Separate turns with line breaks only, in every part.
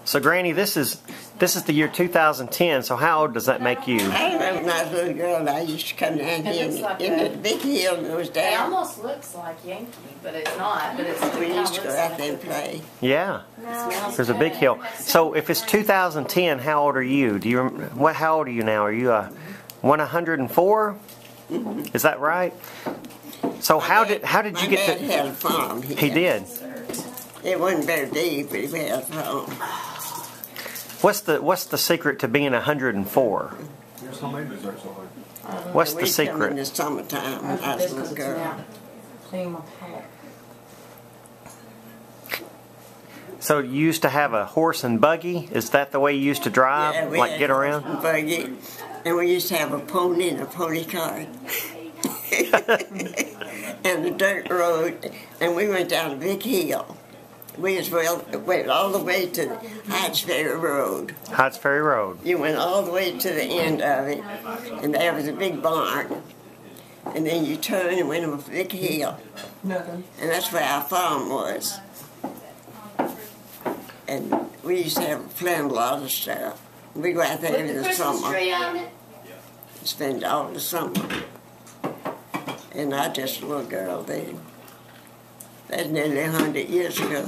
So, Granny, this is the year 2010. So, how old does that make you?
I remember when I was a little girl, I used to come down here in the big hill and goes down.
It almost looks like Yankee, but it's not. But it's
we used to go out there and play.
Yeah, there's a big hill. So, if it's 2010, how old are you? Do you how old are you now? Are you 104?
Mm-hmm.
Is that right? So, how did you get to?
My dad had a farm here.
He did.
It wasn't very deep, but he had a farm.
What's the secret to being 104? What's the secret?
We come in the summertime when I was a little girl.
So you used to have a horse and buggy? Is that the way you used to drive?
Yeah, we
like
had
get around?
A horse and buggy, and we used to have a pony and a pony cart. And the dirt road, and we went down a big hill. We went all the way to Heights Ferry Road.
Heights Ferry Road.
You went all the way to the end of it, and there was a big barn. And then you turned and went up a big hill. And that's where our farm was. And we used to have plenty a lot of stuff. We go out there every summer. Spend all the summer. And I just a little girl then. That's nearly 100 years ago.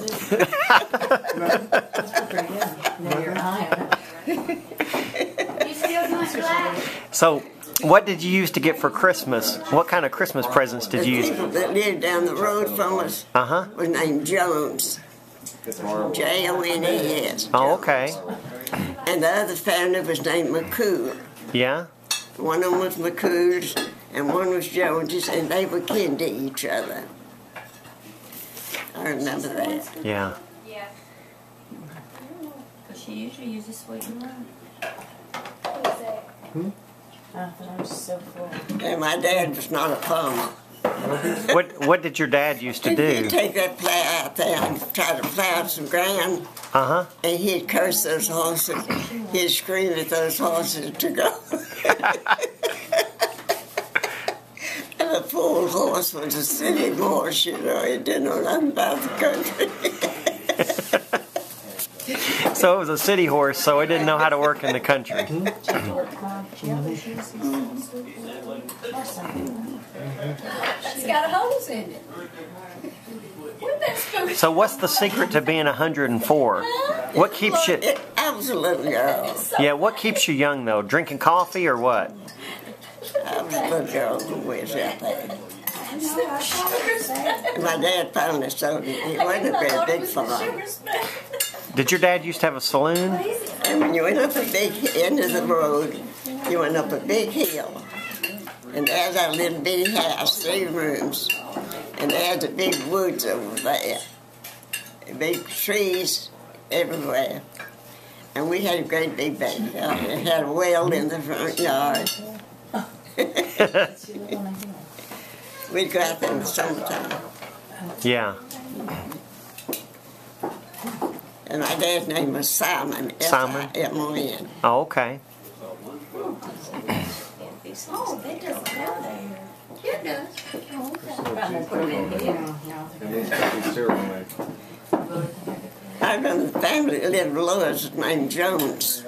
So, what did you used to get for Christmas? What kind of Christmas presents did you use?
The people that lived down the road from us was named Jones. J-O-N-E-S.
Oh, okay.
And the other family was named McCool.
Yeah?
One of them was McCool's, and one was Jones's, and they were kin to each other. I remember that.
Yeah.
She usually uses sweet and low. I'm so full.
And my dad was not a farmer.
What did your dad used to do?
He'd take that plow out there and try to plow some ground. And he'd curse those horses. He'd scream at those horses to go. And a poor horse was a city horse, you know. He didn't know nothing about the country.
So it was a city horse, so it didn't know how to work in the country.
It's got holes in it.
So what's the secret to being 104? What keeps you...
I was a little girl.
Yeah, what keeps you young, though? Drinking coffee or what?
I was a little girl who was out there. My dad finally sold it. It wasn't a very big farm.
Did your dad used to have a saloon?
And when you went up a big end of the road, you went up a big hill. And there's our little bitty house, 3 rooms. And there's the big woods over there. Big trees everywhere. And we had a great big backyard. It had a well in the front yard. We'd go out there in the summertime.
Yeah.
And my dad's name was Simon.
Simon?
S-I-M-O-N.
Oh, okay.
Oh, that doesn't go there. Yeah, it does. Oh, okay. I'm going to put it in here.
I remember the family that lived below us was named Jones.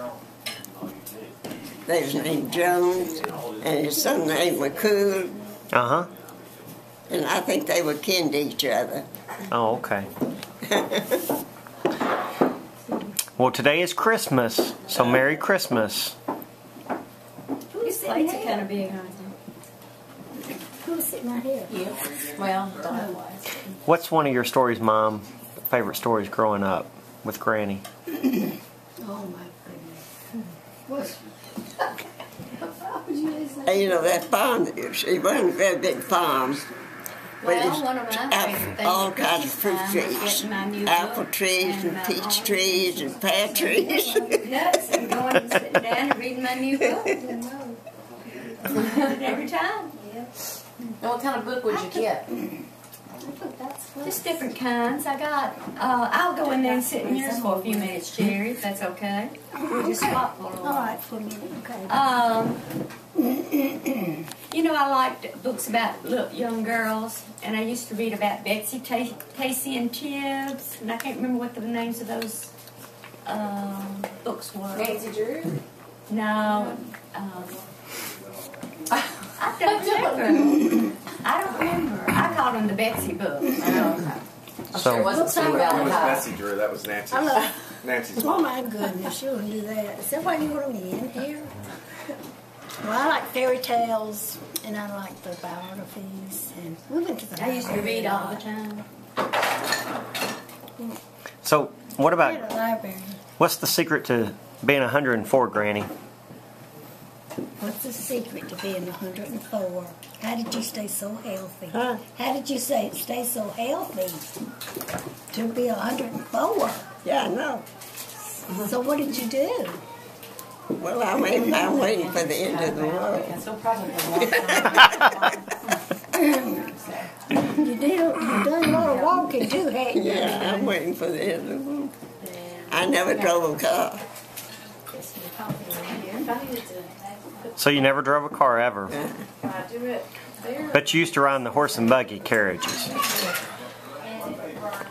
They was named Jones, and his son named McCool. And I think they were kin to each other.
Oh, okay. Well, today is Christmas, so Merry Christmas.
These plates are kind of big, aren't they?
Who's sitting right here?
Yeah. Well, Don-wise.
What's one of your stories, Mom? Favorite stories growing up with Granny?
Oh my goodness.
And you know, that farm, it wasn't a very big farm. But
Well, one of my favorite things
all
at
kinds of fruit
Christmas time was
trees.
getting my new
Apple
book
trees and
all
peach
the
trees and pear trees.
nuts and going and sitting down and reading my new book. Every time. What kind of book would you get? Just different kinds. I got, I'll go in there and sit in yours for a few minutes, Jerry, if that's okay. We'll just swap for a while.
All right, for a minute, okay.
You know, I liked books about little young girls, and I used to read about Betsy, Tacy, and Tibbs, and I can't remember what the names of those books were.
Nancy Drew?
No. I don't remember. I don't remember. I called them the Betsy books.
I'm
So-
sure it wasn't Steve
That was
Valentine.
Bessie Drew. That was Nancy's.
I love.
Nancy's
Oh
mom.
my goodness, you wouldn't do that. Is that why you want me in here? Well, I like fairy tales, and I like the biographies, and we went to the
I used to
library
read
a
all the
lot.
time.
So, what
We had
about,
a library.
what's the secret to being 104, Granny?
What's the secret to being 104? How did you stay so healthy?
Huh?
How did you stay so healthy to be 104?
Yeah, I know.
So what did you do?
Well, I'm waiting for the end of the world.
And so probably walk
You've done a lot of walking too, haven't you?
Yeah, I'm waiting for the end of the world. I never drove a car.
So you never drove a car ever,
I do it there.
but you used to ride in the horse and buggy carriages.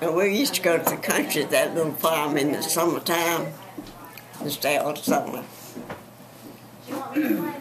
And we used to go to the country at that little farm in the summertime and stay all summer.
Do you want me to play?